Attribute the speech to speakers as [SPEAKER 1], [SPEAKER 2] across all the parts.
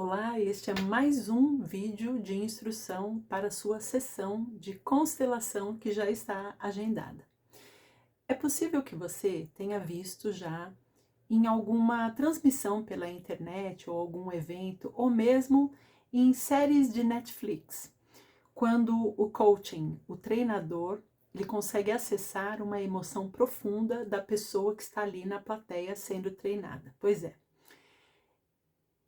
[SPEAKER 1] Olá, este é mais um vídeo de instrução para a sua sessão de constelação que já está agendada. É possível que você tenha visto já em alguma transmissão pela internet ou algum evento, ou mesmo em séries de Netflix, quando o coaching, o treinador, ele consegue acessar uma emoção profunda da pessoa que está ali na plateia sendo treinada. Pois é.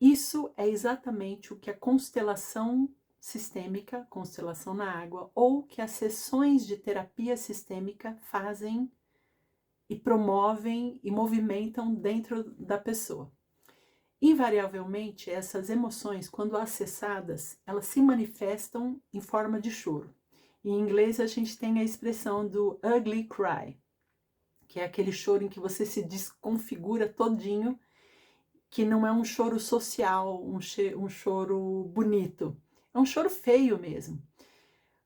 [SPEAKER 1] Isso é exatamente o que a constelação sistêmica, constelação na água, ou que as sessões de terapia sistêmica fazem e promovem e movimentam dentro da pessoa. Invariavelmente, essas emoções, quando acessadas, elas se manifestam em forma de choro. Em inglês, a gente tem a expressão do ugly cry, que é aquele choro em que você se desconfigura todinho, que não é um choro social, um choro bonito. É um choro feio mesmo.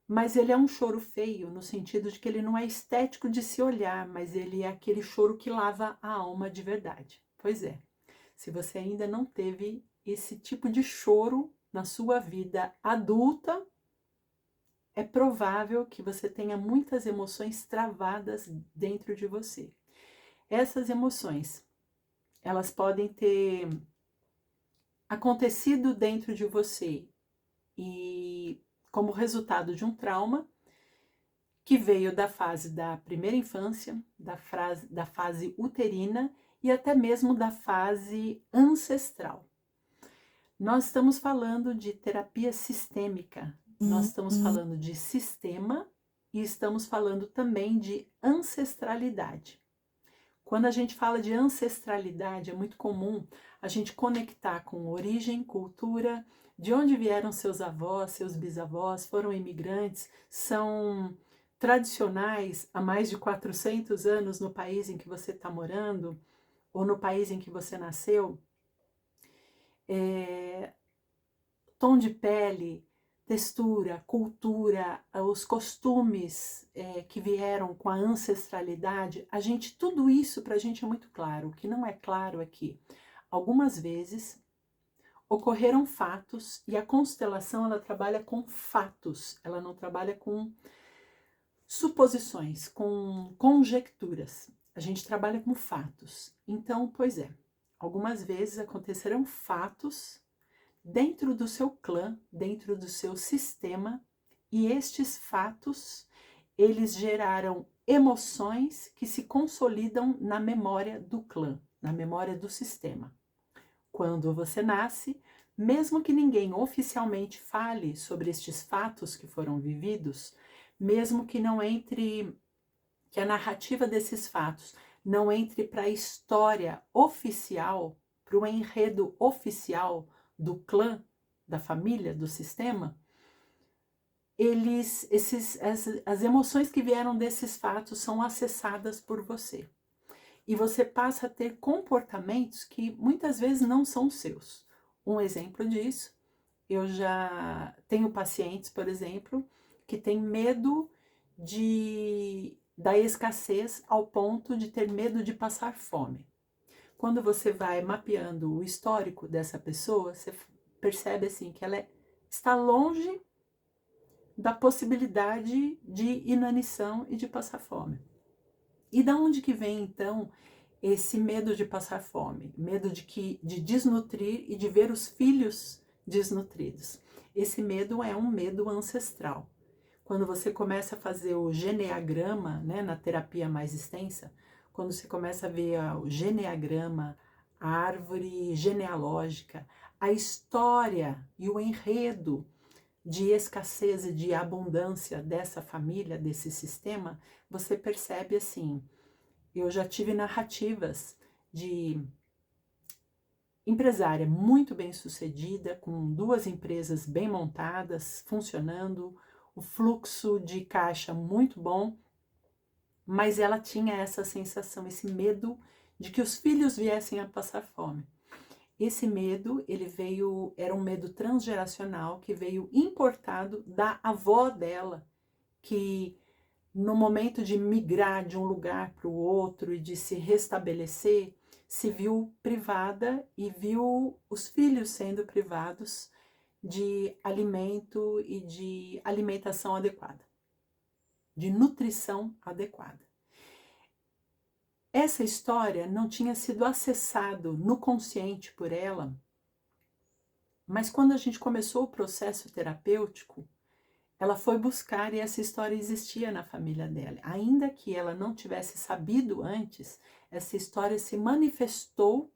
[SPEAKER 1] Mas ele é um choro feio no sentido de que ele não é estético de se olhar, mas ele é aquele choro que lava a alma de verdade. Pois é, se você ainda não teve esse tipo de choro na sua vida adulta, é provável que você tenha muitas emoções travadas dentro de você. Essas emoções, elas podem ter acontecido dentro de você e como resultado de um trauma que veio da fase da primeira infância, da fase uterina e até mesmo da fase ancestral. Nós estamos falando de terapia sistêmica, nós estamos falando de sistema e estamos falando também de ancestralidade. Quando a gente fala de ancestralidade, é muito comum a gente conectar com origem, cultura, de onde vieram seus avós, seus bisavós, foram imigrantes, são tradicionais há mais de 400 anos no país em que você está morando, ou no país em que você nasceu. Tom de pele, textura, cultura, os costumes que vieram com a ancestralidade, tudo isso para a gente é muito claro. O que não é claro é que algumas vezes ocorreram fatos e a constelação ela trabalha com fatos, ela não trabalha com suposições, com conjecturas. A gente trabalha com fatos. Então, pois é, algumas vezes acontecerão fatos dentro do seu clã, dentro do seu sistema, e estes fatos, eles geraram emoções que se consolidam na memória do clã, na memória do sistema. Quando você nasce, mesmo que ninguém oficialmente fale sobre estes fatos que foram vividos, mesmo que não entre, que a narrativa desses fatos não entre para a história oficial, para o enredo oficial do clã, da família, do sistema, as emoções que vieram desses fatos são acessadas por você. E você passa a ter comportamentos que muitas vezes não são seus. Um exemplo disso, eu já tenho pacientes, por exemplo, que têm medo da escassez ao ponto de ter medo de passar fome. Quando você vai mapeando o histórico dessa pessoa, você percebe assim que ela está longe da possibilidade de inanição e de passar fome. E da onde que vem então esse medo de passar fome? Medo de desnutrir e de ver os filhos desnutridos. Esse medo é um medo ancestral. Quando você começa a fazer o geneagrama, né, na terapia mais extensa, quando você começa a ver o geneagrama, a árvore genealógica, a história e o enredo de escassez e de abundância dessa família, desse sistema, você percebe assim, eu já tive narrativas de empresária muito bem sucedida, com 2 empresas bem montadas, funcionando, o fluxo de caixa muito bom, mas ela tinha essa sensação, esse medo de que os filhos viessem a passar fome. Esse medo, era um medo transgeracional que veio importado da avó dela, que no momento de migrar de um lugar para o outro e de se restabelecer, se viu privada e viu os filhos sendo privados de alimento e de alimentação adequada, de nutrição adequada. Essa história não tinha sido acessado no consciente por ela, mas quando a gente começou o processo terapêutico, ela foi buscar e essa história existia na família dela. Ainda que ela não tivesse sabido antes, essa história se manifestou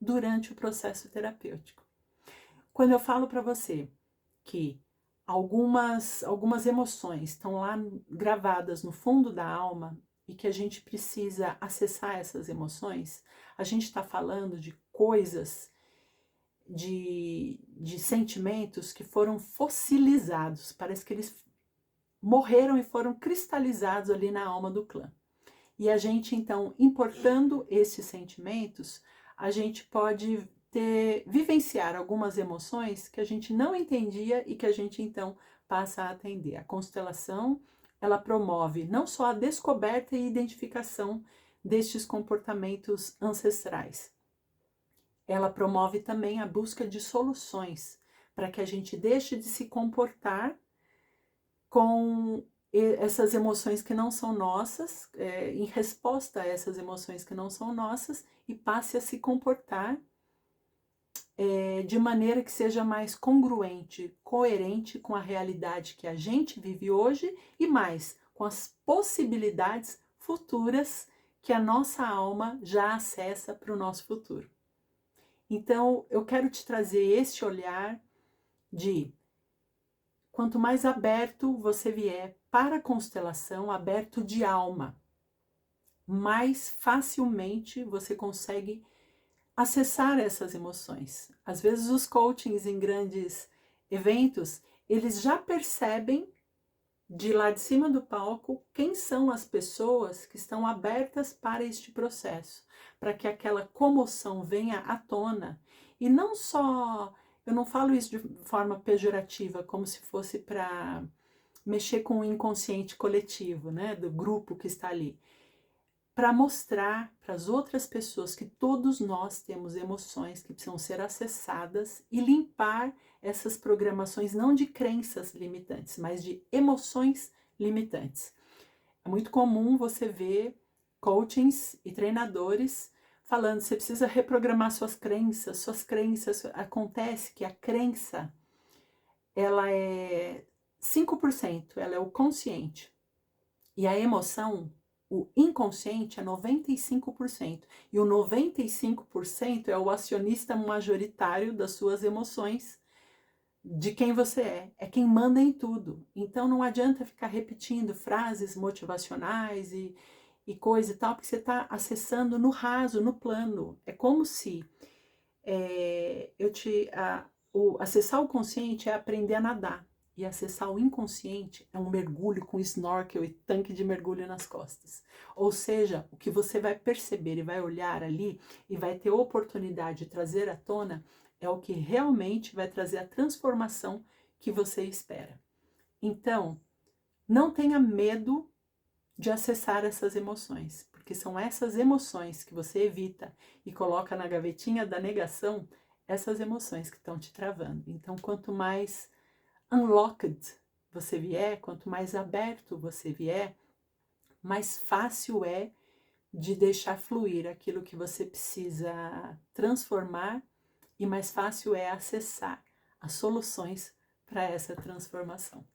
[SPEAKER 1] durante o processo terapêutico. Quando eu falo para você que algumas emoções estão lá gravadas no fundo da alma e que a gente precisa acessar essas emoções, a gente está falando de coisas, de sentimentos que foram fossilizados, parece que eles morreram e foram cristalizados ali na alma do clã. E a gente, então, importando esses sentimentos, a gente pode vivenciar algumas emoções que a gente não entendia e que a gente, então, passa a atender. A constelação, ela promove não só a descoberta e identificação destes comportamentos ancestrais, ela promove também a busca de soluções para que a gente deixe de se comportar com essas emoções que não são nossas, em resposta a essas emoções que não são nossas, e passe a se comportar de maneira que seja mais congruente, coerente com a realidade que a gente vive hoje e mais com as possibilidades futuras que a nossa alma já acessa para o nosso futuro. Então, eu quero te trazer este olhar de quanto mais aberto você vier para a constelação, aberto de alma, mais facilmente você consegue acessar essas emoções. Às vezes os coachings em grandes eventos, eles já percebem de lá de cima do palco quem são as pessoas que estão abertas para este processo, para que aquela comoção venha à tona. E não só, eu não falo isso de forma pejorativa, como se fosse para mexer com o inconsciente coletivo, né, do grupo que está ali, para mostrar para as outras pessoas que todos nós temos emoções que precisam ser acessadas e limpar essas programações não de crenças limitantes, mas de emoções limitantes. É muito comum você ver coachings e treinadores falando que você precisa reprogramar suas crenças. Acontece que a crença, ela é 5%, ela é o consciente. E a emoção, o inconsciente, é 95%. E o 95% é o acionista majoritário das suas emoções, de quem você é quem manda em tudo. Então não adianta ficar repetindo frases motivacionais e coisa e tal, porque você está acessando no raso, no plano. É como se acessar o consciente é aprender a nadar. E acessar o inconsciente é um mergulho com snorkel e tanque de mergulho nas costas. Ou seja, o que você vai perceber e vai olhar ali e vai ter oportunidade de trazer à tona é o que realmente vai trazer a transformação que você espera. Então, não tenha medo de acessar essas emoções, porque são essas emoções que você evita e coloca na gavetinha da negação, essas emoções que estão te travando. Então, quanto mais unlocked você vier, quanto mais aberto você vier, mais fácil é de deixar fluir aquilo que você precisa transformar e mais fácil é acessar as soluções para essa transformação.